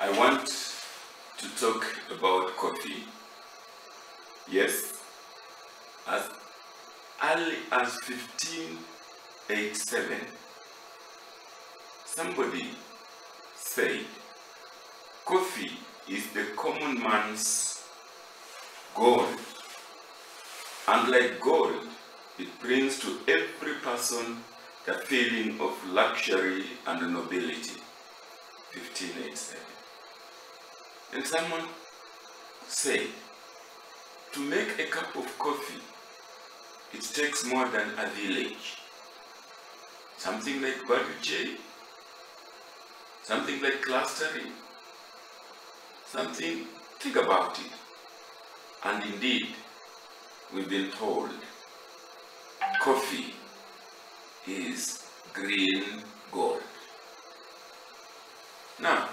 I want to talk about coffee. Yes, as early as 1587, somebody said coffee is the common man's gold, and like gold, it brings to every person the feeling of luxury and nobility. 1587. And someone said, to make a cup of coffee, it takes more than a village. Something like Baduche, something like clustering, something, think about it. And indeed, we've been told coffee is green gold. Now,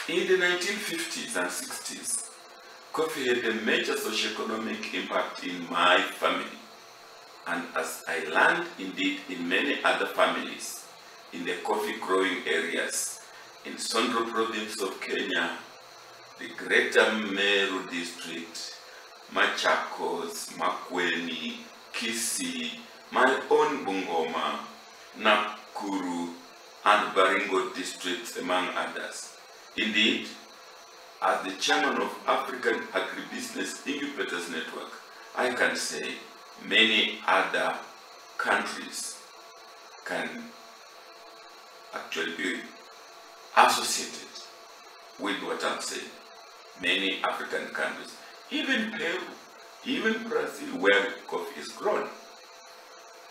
in the 1950s and 60s, coffee had a major socio-economic impact in my family, and as I learned indeed in many other families in the coffee growing areas in Central Province of Kenya, the Greater Meru District, Machakos, Makueni, Kisii, my own Bungoma, Nakuru, and Baringo districts, among others. Indeed, as the chairman of African Agribusiness Incubators Network, I can say many other countries can actually be associated with what I'm saying. Many African countries, even Peru, even Brazil, where coffee is grown.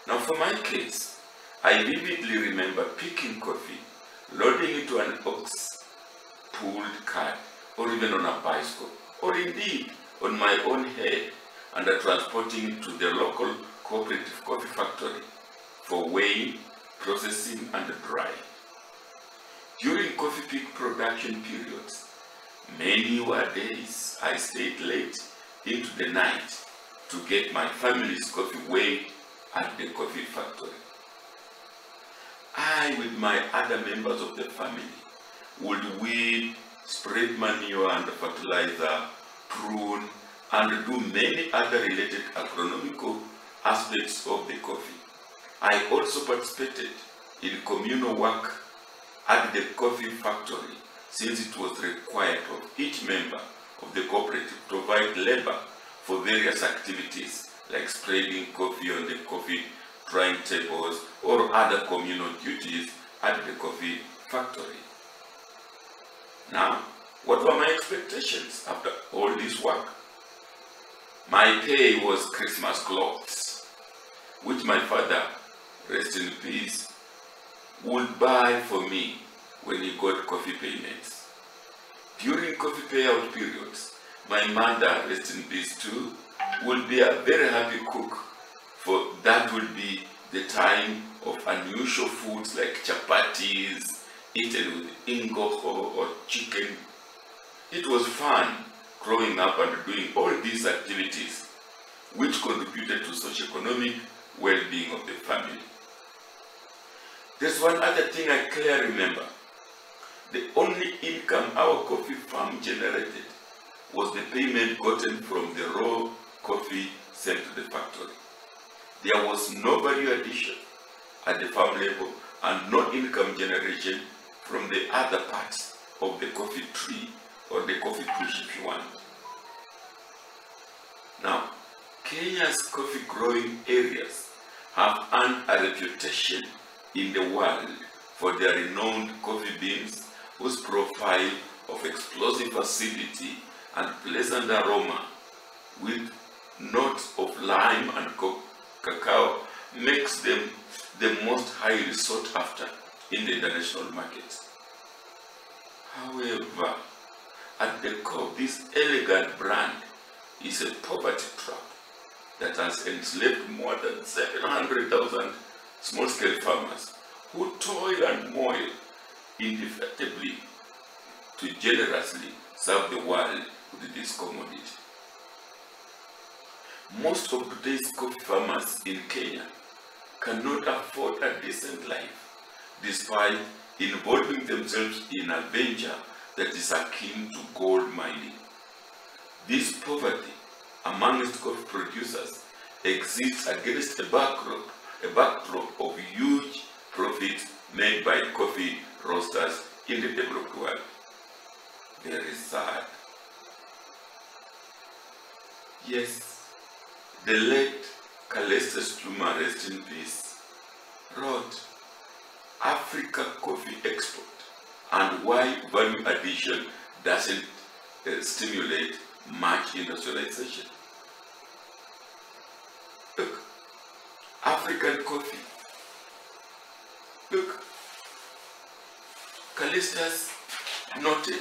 Now for my case, I vividly remember picking coffee, loading it to an ox-pulled cart, or even on a bicycle, or indeed on my own head, and transporting it to the local cooperative coffee factory for weighing, processing, and drying. During coffee peak production periods, many were days I stayed late into the night to get my family's coffee weighed at the coffee factory. I, with my other members of the family, would weed, spread manure and fertilizer, prune, and do many other related agronomical aspects of the coffee. I also participated in communal work at the coffee factory, since it was required of each member of the cooperative to provide labor for various activities like spreading coffee on the coffee drying tables or other communal duties at the coffee factory. Now, what were my expectations after all this work? My pay was Christmas clothes, which my father, rest in peace, would buy for me when he got coffee payments. During coffee payout periods, my mother, rest in peace too, would be a very happy cook, for that would be the time of unusual foods like chapatis, eaten with ingoho or chicken. It was fun growing up and doing all these activities, which contributed to socio-economic well-being of the family. There's one other thing I clearly remember. The only income our coffee farm generated was the payment gotten from the raw coffee sent to the factory. There was no value addition at the farm level and no income generation from the other parts of the coffee tree or the coffee bush, if you want. Now, Kenya's coffee growing areas have earned a reputation in the world for their renowned coffee beans, whose profile of explosive acidity and pleasant aroma with notes of lime and cacao makes them the most highly sought after in the international market. However, at the core of this elegant brand is a poverty trap that has enslaved more than 700,000 small-scale farmers who toil and moil indefatigably to generously serve the world with this commodity. Most of today's coffee farmers in Kenya cannot afford a decent life, despite involving themselves in a venture that is akin to gold mining. This poverty amongst coffee producers exists against a backdrop of huge profits made by coffee roasters in the developed world. Very sad. Yes, the late Callistus Juma, rest in peace, wrote Africa Coffee Export and why value addition doesn't stimulate much industrialization. Look, African coffee. Look, Callistus noted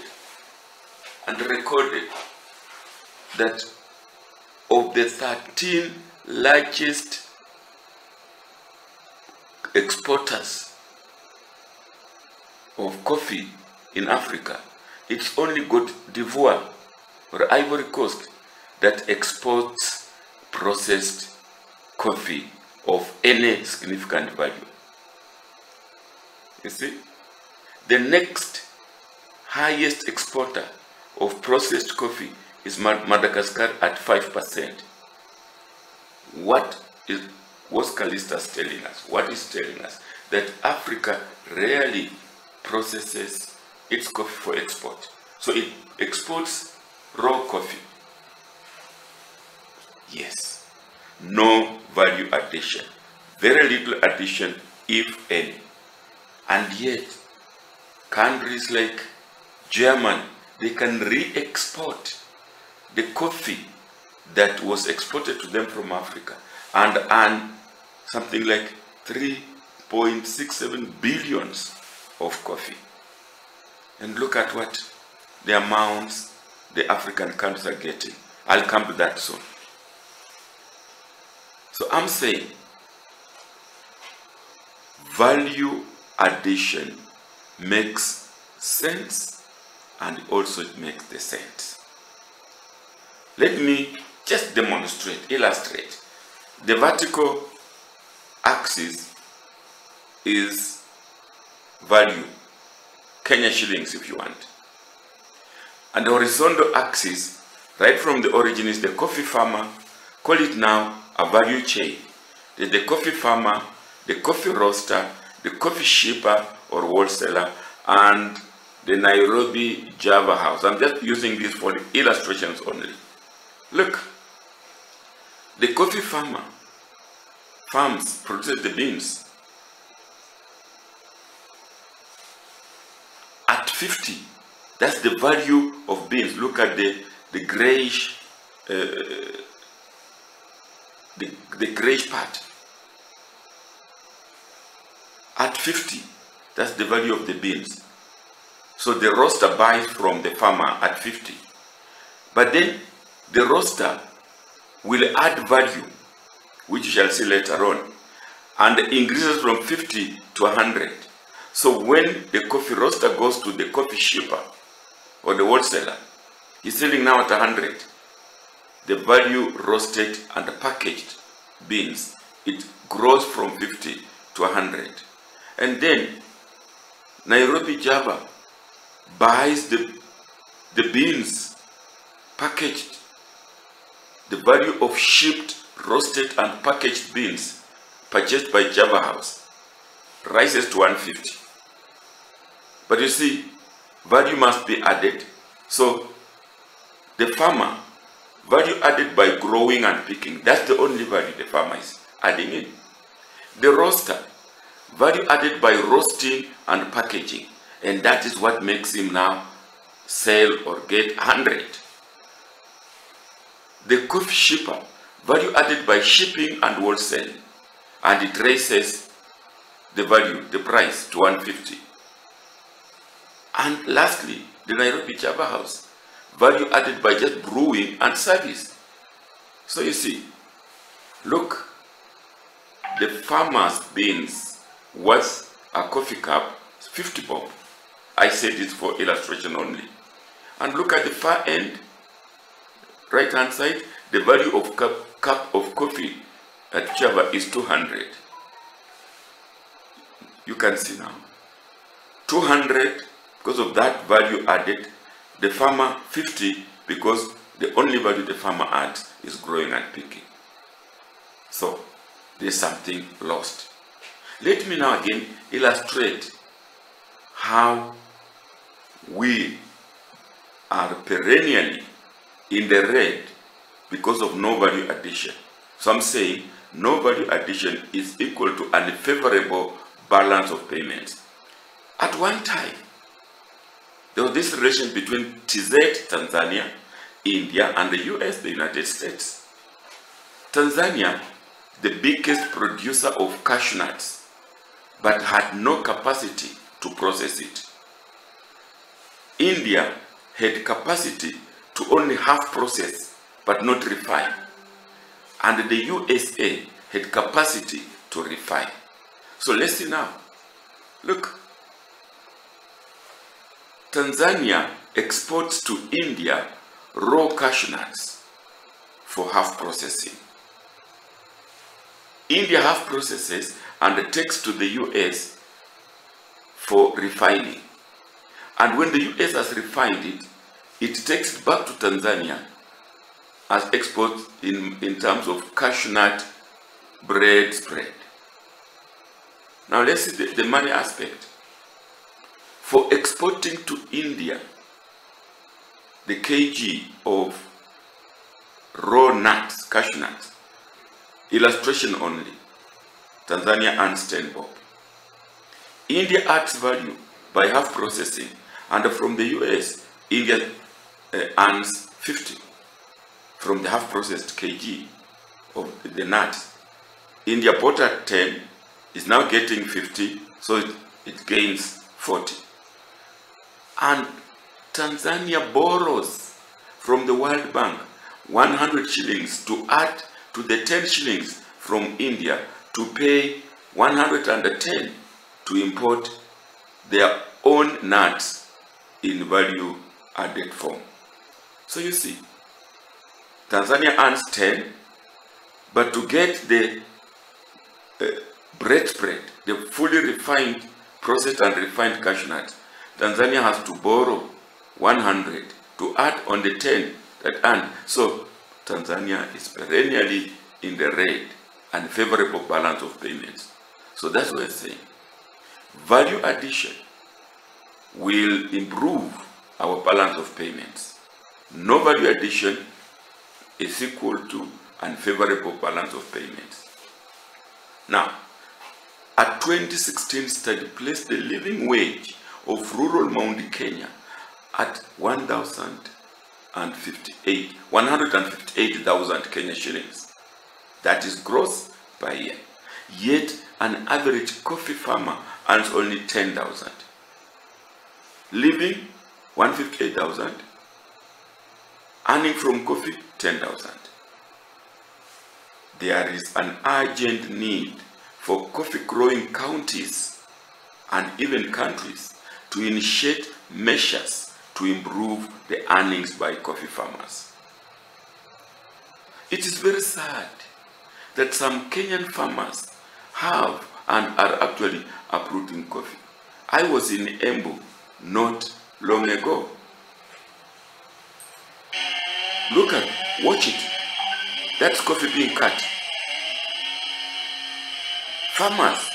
and recorded that of the 13 largest exporters of coffee in Africa, it's only Côte d'Ivoire or Ivory Coast that exports processed coffee of any significant value. You see, the next highest exporter of processed coffee is Madagascar at 5%. What was Callistus telling us? What is telling us? That Africa rarely processes its coffee for export. So it exports raw coffee. Yes. No value addition. Very little addition, if any. And yet, countries like Germany, they can re-export the coffee that was exported to them from Africa and earn something like 3.67 billions of coffee. And look at what the amounts the African countries are getting. I'll come to that soon. So I'm saying value addition makes sense, and also it makes the sense. Let me just demonstrate, illustrate. The vertical axis is value, Kenya shillings if you want. And the horizontal axis, right from the origin, is the coffee farmer. Call it now a value chain. There's the coffee farmer, the coffee roaster, the coffee shipper or wholesaler, and the Nairobi Java house. I'm just using this for illustrations only. Look, the coffee farms produce the beans at 50. That's the value of beans. Look at the grayish, the grayish part. At 50, that's the value of the beans. So the roaster buys from the farmer at 50. But then the roaster will add value, which you shall see later on, and increases from 50 to 100. So when the coffee roaster goes to the coffee shipper or the wholesaler, he's selling now at 100. The value roasted and packaged beans, it grows from 50 to 100. And then Nairobi Java buys the beans packaged. The value of shipped, roasted and packaged beans purchased by Java House rises to 150. But you see, value must be added. So the farmer, value added by growing and picking, that's the only value the farmer is adding in. The roaster, value added by roasting and packaging, and that is what makes him now sell or get 100. The coffee shipper, value added by shipping and wholesaling, and it raises the value, the price to 150. And lastly, the Nairobi Java House, value added by just brewing and service. So you see, look, the farmer's beans was a coffee cup, 50 bob. I said it for illustration only. And look at the far end, right hand side, the value of cup of coffee at Java is 200. You can see now, 200, because of that value added, the farmer 50 because the only value the farmer adds is growing and picking. So there's something lost. Let me now again illustrate how we are perennially in the red because of no value addition. So I'm saying no value addition is equal to unfavorable balance of payments. At one time, there was this relation between TZ, Tanzania, India, and the US, the United States. Tanzania, the biggest producer of cashew nuts, but had no capacity to process it. India had capacity to only half process, but not refine. And the USA had capacity to refine. So let's see now. Look, Tanzania exports to India raw cashew nuts for half processing. India half processes and takes to the US for refining. And when the US has refined it, it takes it back to Tanzania as exports in terms of cashew nut bread spread. Now let's see the money aspect. For exporting to India, the kg of raw nuts, cashew nuts, illustration only, Tanzania earns 10 bob. India adds value by half processing, and from the US, India earns 50 from the half processed kg of the nuts. India bought at 10, is now getting 50, so it gains 40. And Tanzania borrows from the World Bank 100 shillings to add to the 10 shillings from India to pay 110 to import their own nuts in value added form. So you see, Tanzania earns 10, but to get the bread spread, the fully refined, processed and refined cashew nuts, Tanzania has to borrow 100 to add on the 10 that earned. So Tanzania is perennially in the red and favorable balance of payments. So that's what I'm saying. Value addition will improve our balance of payments. No value addition is equal to unfavorable balance of payments. Now, a 2016 study placed the living wage of rural Mount Kenya at 158,000 Kenya shillings. That is gross per year. Yet an average coffee farmer earns only 10,000. Living 158,000, earning from coffee 10,000. There is an urgent need for coffee growing counties and even countries to initiate measures to improve the earnings by coffee farmers. It is very sad that some Kenyan farmers have and are actually uprooting coffee. I was in Embu not long ago. Look at, watch it. That's coffee being cut. Farmers.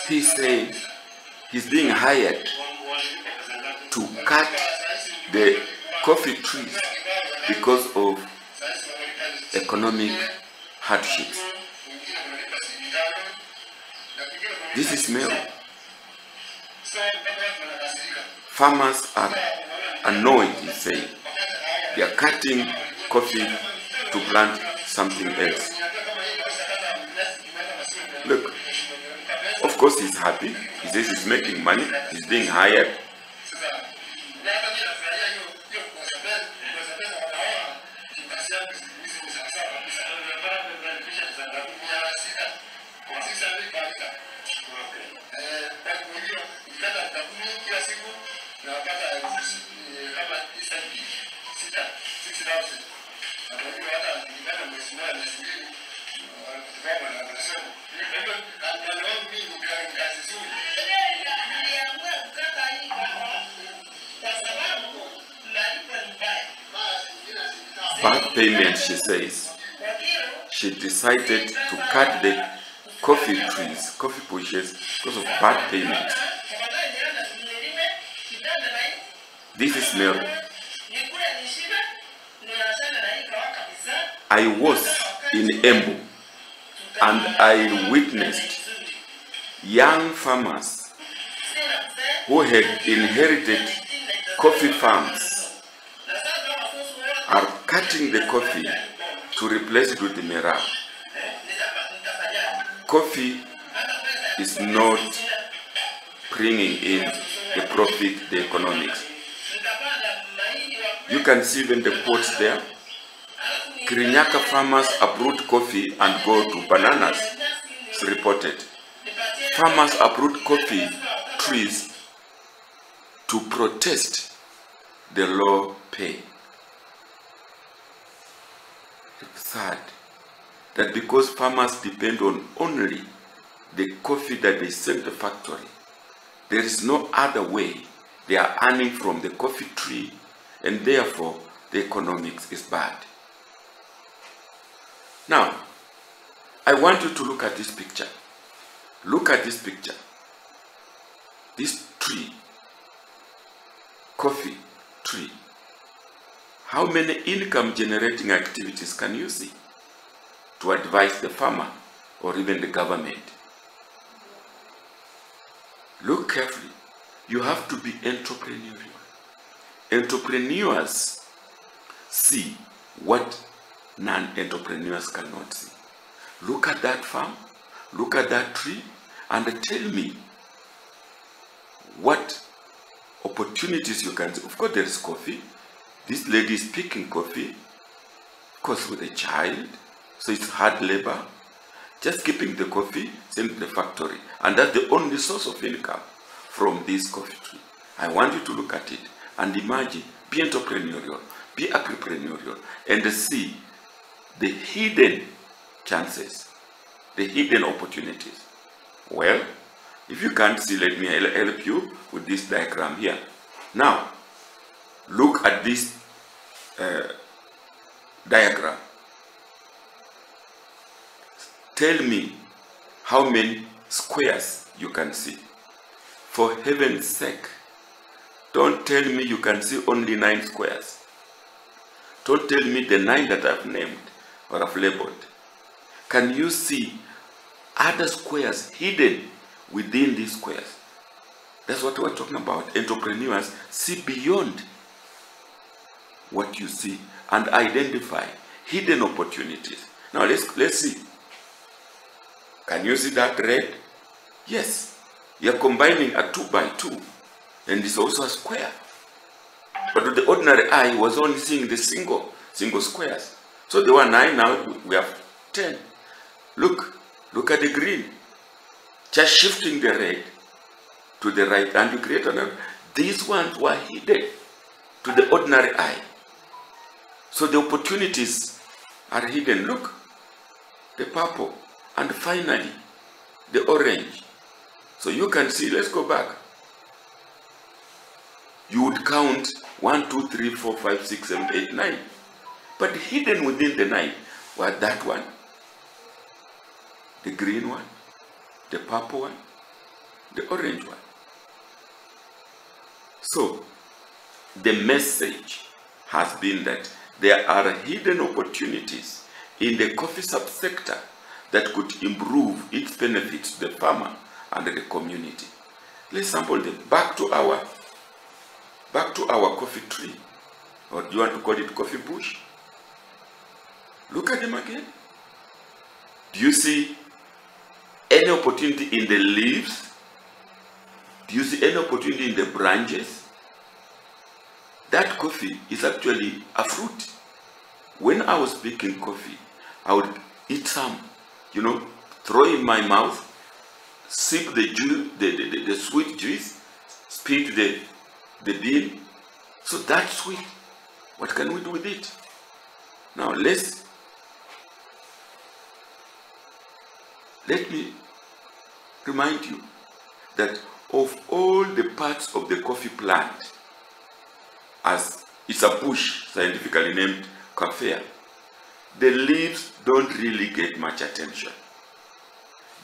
He said he's being hired to cut the coffee trees because of economic hardships. This is Meru. Farmers are annoyed, he said. They are cutting coffee to plant something else. Look, of course, he's happy. He says he's making money. He's being hired. Back payment, she says. She decided to cut the coffee trees, coffee bushes, because of bad payment. This is Mary. I was in Embu and I witnessed young farmers who had inherited coffee farms are cutting the coffee to replace it with the mera. Coffee is not bringing in the profit, the economics. You can see even the pots there. Kirinyaga farmers uproot coffee and go to bananas. It's reported. Farmers uproot coffee trees to protest the low pay. Third, that because farmers depend on only the coffee that they sell to the factory, there is no other way they are earning from the coffee tree, and therefore the economics is bad. Now, I want you to look at this picture. Look at this picture. This tree, coffee tree. How many income generating activities can you see to advise the farmer or even the government? Look carefully. You have to be entrepreneurial. Entrepreneurs see what non-entrepreneurs cannot see. Look at that farm, look at that tree, and tell me what opportunities you can see. Of course, there is coffee. This lady is picking coffee, of course, with a child, so it's hard labor. Just keeping the coffee, send to the factory, and that's the only source of income from this coffee tree. I want you to look at it and imagine, be entrepreneurial, be agripreneurial, and see the hidden chances, the hidden opportunities. Well, if you can't see, let me help you with this diagram here. Now, look at this diagram. Tell me how many squares you can see. For heaven's sake, don't tell me you can see only 9 squares. Don't tell me the 9 that I've named or I've labeled. Can you see other squares hidden within these squares? That's what we're talking about. Entrepreneurs see beyond what you see and identify hidden opportunities. Now let's see. Can you see that red? Yes. You're combining a 2 by 2, and it's also a square. But with the ordinary eye was only seeing the single squares. So there were 9, now we have 10. Look at the green. Just shifting the red to the right, and you create another. These ones were hidden to the ordinary eye. So the opportunities are hidden. Look, the purple, and finally the orange. So you can see, let's go back. You would count 1, 2, 3, 4, 5, 6, 7, 8, 9. But hidden within the 9 were that one, the green one, the purple one, the orange one. So the message has been that there are hidden opportunities in the coffee subsector that could improve its benefits to the farmer and the community. Let's sample them. Back to our coffee tree, or do you want to call it coffee bush? Look at them again. Do you see any opportunity in the leaves? Do you see any opportunity in the branches? That coffee is actually a fruit. When I was picking coffee, I would eat some, throw in my mouth, sip the juice, the sweet juice, spit the bean. So that's sweet. What can we do with it? Now let me remind you that of all the parts of the coffee plant, as it's a bush scientifically named Coffea, the leaves don't really get much attention.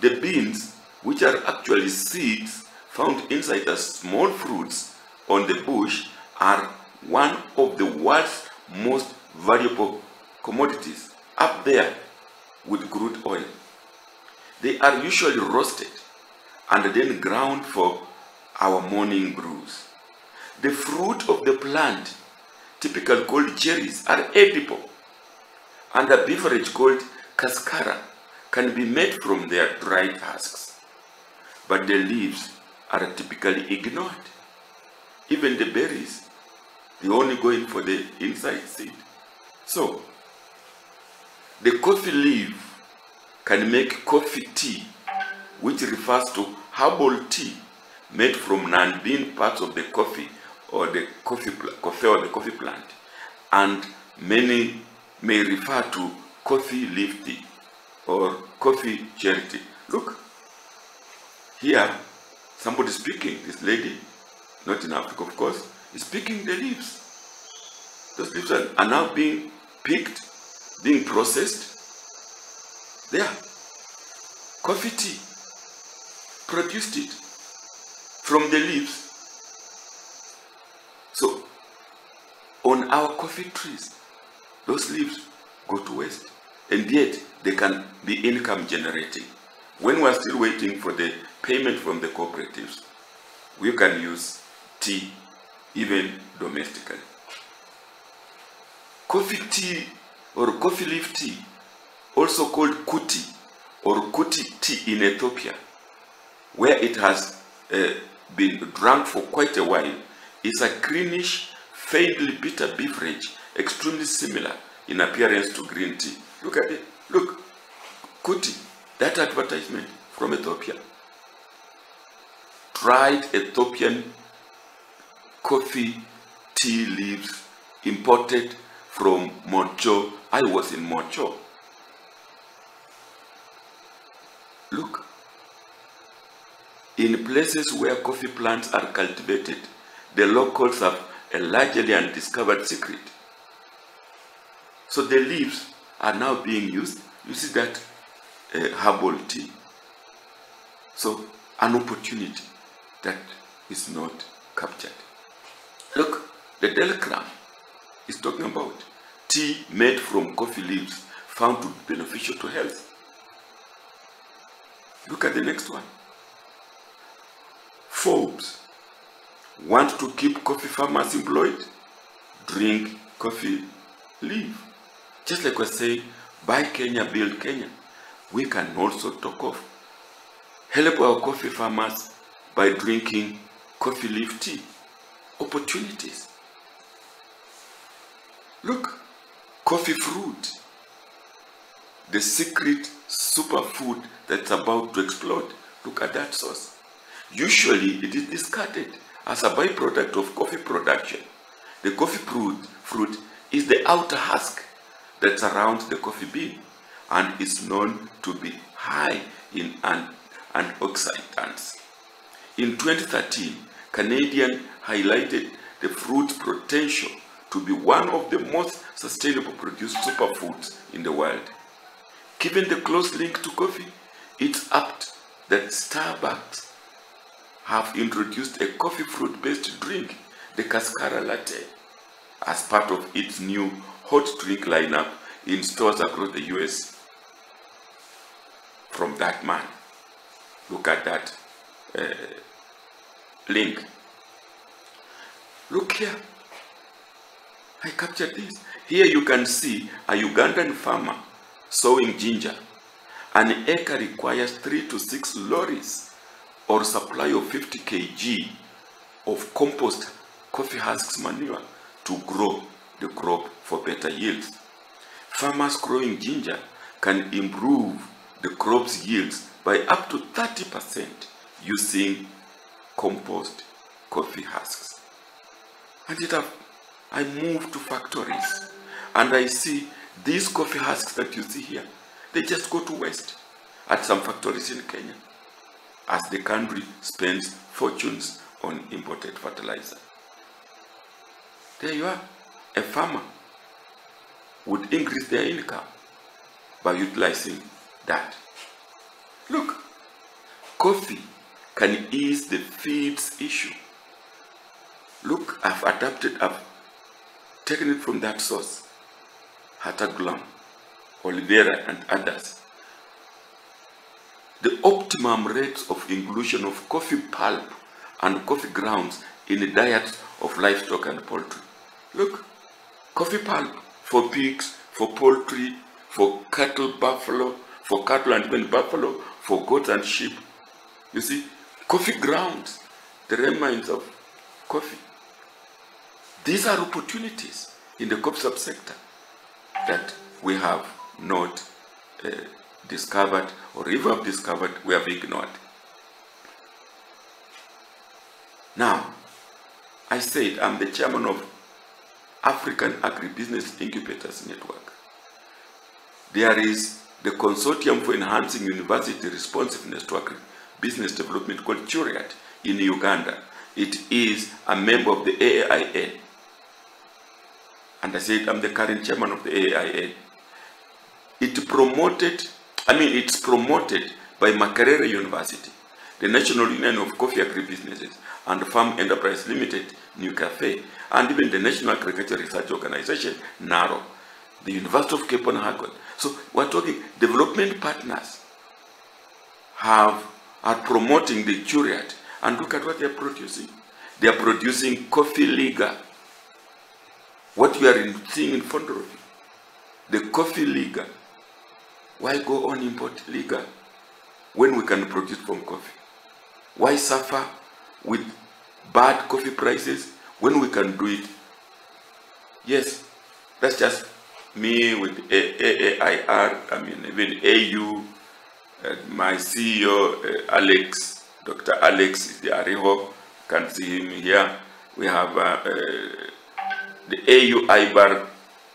The beans, which are actually seeds found inside the small fruits on the bush, are one of the world's most valuable commodities, up there with crude oil. They are usually roasted and then ground for our morning brews. The fruit of the plant, typically called cherries, are edible, and a beverage called cascara can be made from their dried husks. But the leaves are typically ignored. Even the berries, they only go in for the inside seed. So, the coffee leaf can make coffee tea, which refers to herbal tea made from non-bean parts of the coffee or the coffee plant, and many may refer to coffee leaf tea or coffee cherry tea. Look, here somebody speaking, this lady, not in Africa of course, is picking the leaves. Those leaves are now being picked, being processed. There, coffee tea, produced it from the leaves. So, on our coffee trees, those leaves go to waste, and yet they can be income generating. When we are still waiting for the payment from the cooperatives, we can use tea even domestically. Coffee tea or coffee leaf tea, also called kuti or kuti tea in Ethiopia, where it has been drunk for quite a while, is a greenish, faintly bitter beverage, extremely similar in appearance to green tea. Look at it. Look, kuti, that advertisement from Ethiopia. Dried Ethiopian coffee tea leaves imported from Mocho. I was in Mocho. Look, in places where coffee plants are cultivated, the locals have a largely undiscovered secret. So the leaves are now being used. You see that herbal tea. So an opportunity that is not captured. Look, the telegram is talking about tea made from coffee leaves found to be beneficial to health. Look at the next one. Forbes want to keep coffee farmers employed? Drink coffee leaf. Just like we say, buy Kenya, build Kenya. We can also talk of help our coffee farmers by drinking coffee leaf tea. Opportunities. Look, coffee fruit. The secret superfood that's about to explode. Look at that source. Usually it is discarded as a byproduct of coffee production. The coffee fruit is the outer husk that surrounds the coffee bean and is known to be high in antioxidants. In 2013, Canadian highlighted the fruit's potential to be one of the most sustainable produced superfoods in the world. Given the close link to coffee, it's apt that Starbucks have introduced a coffee fruit-based drink, the Cascara Latte, as part of its new hot drink lineup in stores across the US. From that man, look at that link. Look here, I captured this. Here you can see a Ugandan farmer sowing ginger, An acre requires 3 to 6 lorries or supply of 50 kg of compost coffee husks manure to grow the crop for better yields. Farmers growing ginger can improve the crop's yields by up to 30% using compost coffee husks. And I move to factories and I see these coffee husks that you see here, they just go to waste at some factories in Kenya as the country spends fortunes on imported fertilizer. There you are. A farmer would increase their income by utilizing that. Look, coffee can ease the feeds issue. Look, I've taken it from that source, Hattaglam, Oliveira, and others. The optimum rates of inclusion of coffee pulp and coffee grounds in the diets of livestock and poultry. Look, coffee pulp for pigs, for poultry, for cattle, buffalo, for cattle and even buffalo, for goats and sheep. You see, coffee grounds, the remains of coffee. These are opportunities in the coffee subsector that we have not discovered, or if we have discovered, we have ignored. Now, I said I'm the chairman of African Agribusiness Incubators Network. There is the Consortium for Enhancing University Responsiveness to Agribusiness Development called CHURIAT in Uganda. It is a member of the AAIA. And I said I'm the current chairman of the AAIA. It's promoted by Makerere University, the National Union of Coffee Agribusinesses, and Farm Enterprise Limited, New Cafe, and even the National Agriculture Research Organization, NARO, the University of Cape Coast. So we're talking development partners are promoting the CHURIAT, and look at what they're producing. They are producing coffee liga. What we are seeing in front of you, the coffee liga. Why go on import liga when we can produce from coffee? Why suffer with bad coffee prices when we can do it? Yes, that's just me with AAIR, even AU, my CEO, Alex, Dr. Alex is the Ariho, you can see him here. We have the AU IBAR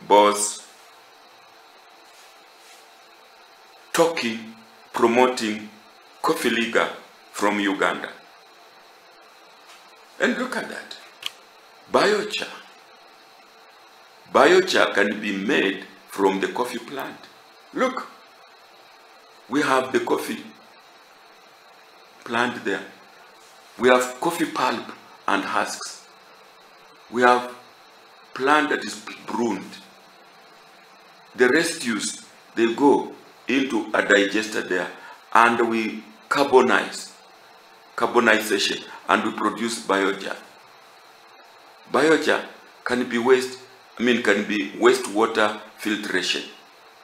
boss talking, promoting Coffee Liga from Uganda. And look at that. Biochar. Biochar can be made from the coffee plant. Look, we have the coffee plant there. We have coffee pulp and husks. We have plant that is pruned. The residues, they go into a digester there, and we carbonization, and we produce biochar. Biochar can be wastewater filtration.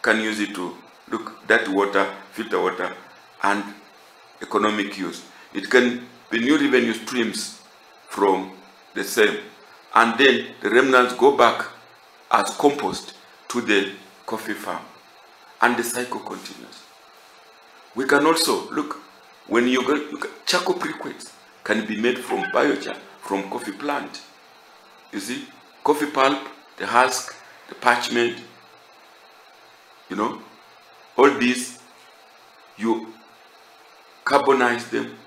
Can use it to look that water, filter water, and economic use. It can be new revenue streams from the same, and then the remnants go back as compost to the coffee farm, and the cycle continues. We can also look, when you go, charcoal briquettes can be made from biochar, from coffee plant. You see, coffee pulp, the husk, the parchment, all these, you carbonize them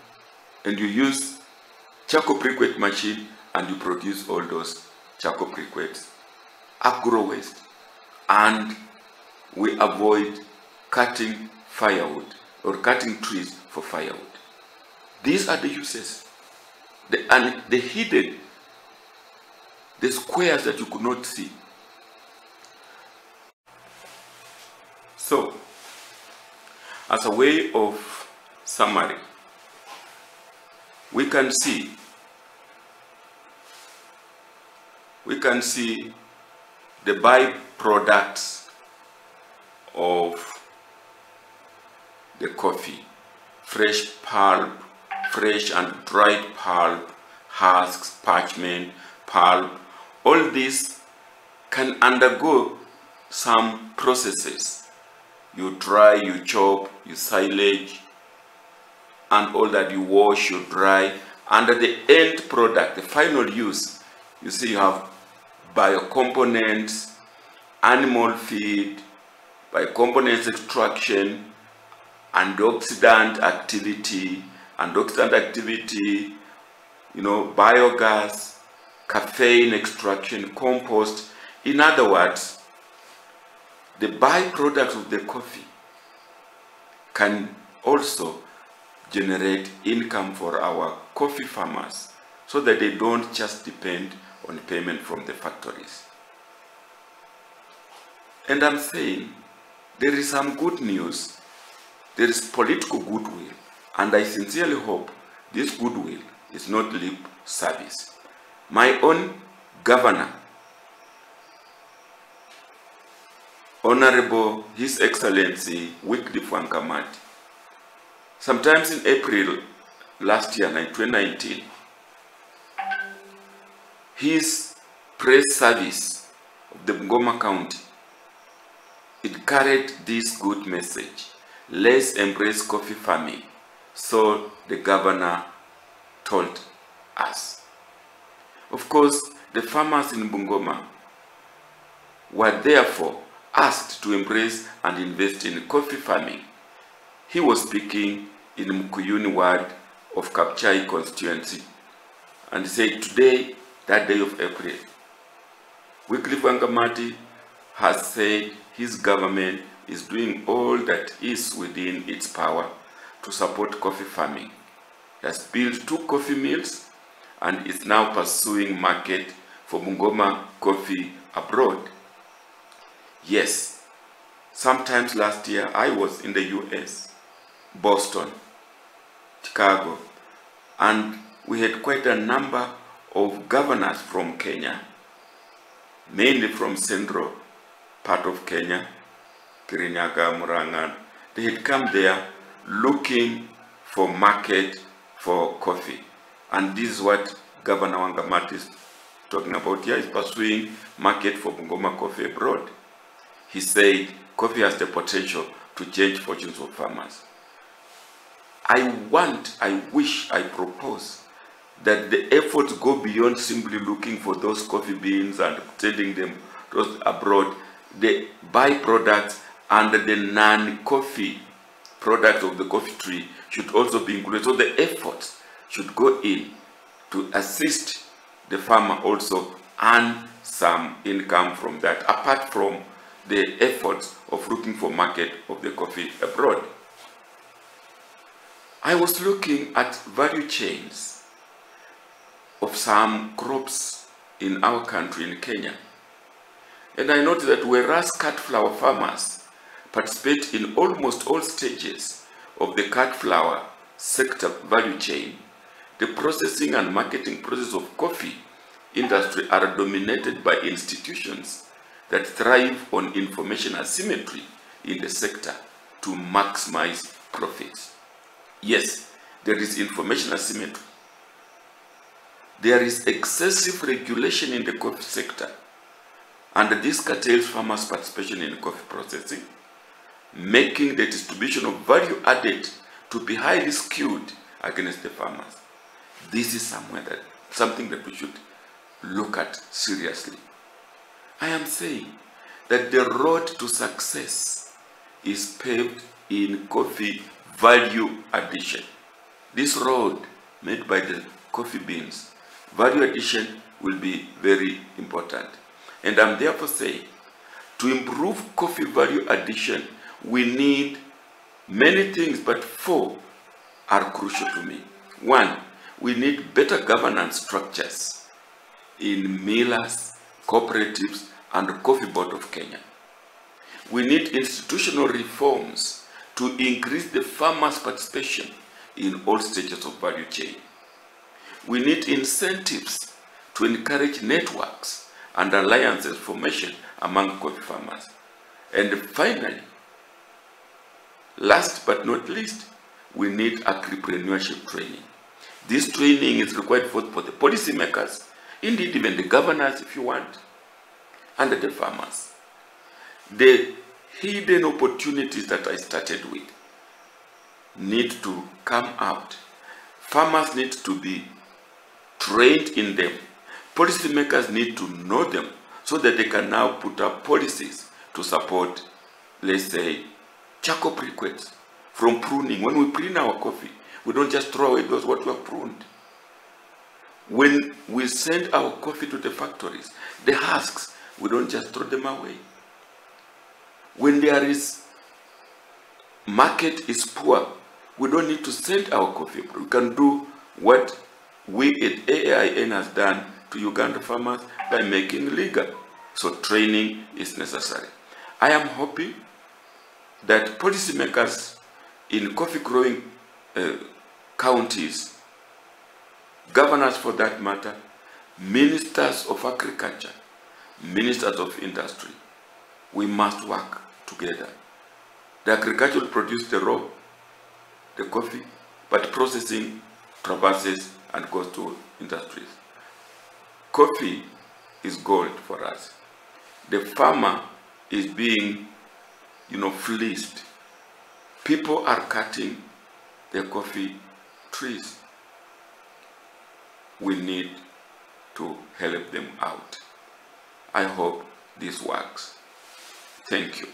and you use charcoal briquette machine and you produce all those charcoal briquettes, agro waste, and we avoid cutting firewood or cutting trees for firewood. These are the uses, the hidden, the squares that you could not see. So, as a way of summary, we can see the byproducts of the coffee, fresh pulp, fresh and dried pulp, husks, parchment, pulp, all this can undergo some processes. You dry, you chop, you silage, and all that, you wash, you dry, and at the end product, the final use, you see you have biocomponents, animal feed, biocomponents extraction, antioxidant activity, biogas, caffeine extraction, compost. In other words, the byproducts of the coffee can also generate income for our coffee farmers so that they don't just depend on payment from the factories. And I'm saying there is some good news, there is political goodwill, and I sincerely hope this goodwill is not lip service. My own governor, Honorable His Excellency Wycliffe Wangamati, sometimes in April last year, 2019, his press service of the Bungoma County, it carried this good message: let's embrace coffee farming. So the governor told us. Of course, the farmers in Bungoma were therefore asked to embrace and invest in coffee farming. He was speaking in Mkuyuni ward of Kapchai constituency, and he said today, that day of April, Wycliffe Wangamati has said his government is doing all that is within its power to support coffee farming. He has built 2 coffee mills and is now pursuing market for Bungoma coffee abroad. Yes, sometimes last year I was in the US, Boston, Chicago, and we had quite a number of governors from Kenya, mainly from central part of Kenya, Kirinyaga, Murang'a. They had come there looking for market for coffee. And this is what Governor Wangamati is talking about here. He's pursuing market for Bungoma coffee abroad. He said coffee has the potential to change fortunes of farmers. I wish, I propose that the efforts go beyond simply looking for those coffee beans and sending them abroad. The byproducts and the non-coffee products of the coffee tree should also be included. So the efforts should go in to assist the farmer also earn some income from that, apart from the efforts of looking for market of the coffee abroad. I was looking at value chains of some crops in our country, in Kenya, and I noticed that whereas cut flower farmers participate in almost all stages of the cut flower sector value chain, the processing and marketing process of coffee industry are dominated by institutions that thrive on information asymmetry in the sector to maximize profits. Yes, there is information asymmetry. There is excessive regulation in the coffee sector, and this curtails farmers' participation in coffee processing, making the distribution of value added to be highly skewed against the farmers. This is something that we should look at seriously. I am saying that the road to success is paved in coffee value addition. This road made by the coffee beans, value addition will be very important. And I'm therefore saying, to improve coffee value addition, we need many things, but 4 are crucial to me. 1, we need better governance structures in millers, cooperatives, and Coffee Board of Kenya. We need institutional reforms to increase the farmers' participation in all stages of value chain. We need incentives to encourage networks and alliances formation among coffee farmers. And finally, Last but not least, we need agripreneurship training. This training is required for the policymakers, indeed even the governors if you want, and the farmers. The hidden opportunities that I started with need to come out. Farmers need to be trained in them. Policymakers need to know them so that they can now put up policies to support, let's say, charcoal briquettes from pruning. When we prune our coffee, we don't just throw away those what we have pruned. When we send our coffee to the factories, the husks, we don't just throw them away. When there is market is poor, we don't need to send our coffee. We can do what we at AIN has done to Uganda farmers by making legal. So training is necessary. I am hoping that policymakers in coffee growing counties, governors for that matter, ministers of agriculture, ministers of industry, we must work together. The agriculture will produce the raw, the coffee, but processing traverses and goes to industries. Coffee is gold for us. The farmer is being, fleeced. People are cutting the coffee trees. We need to help them out. I hope this works. Thank you.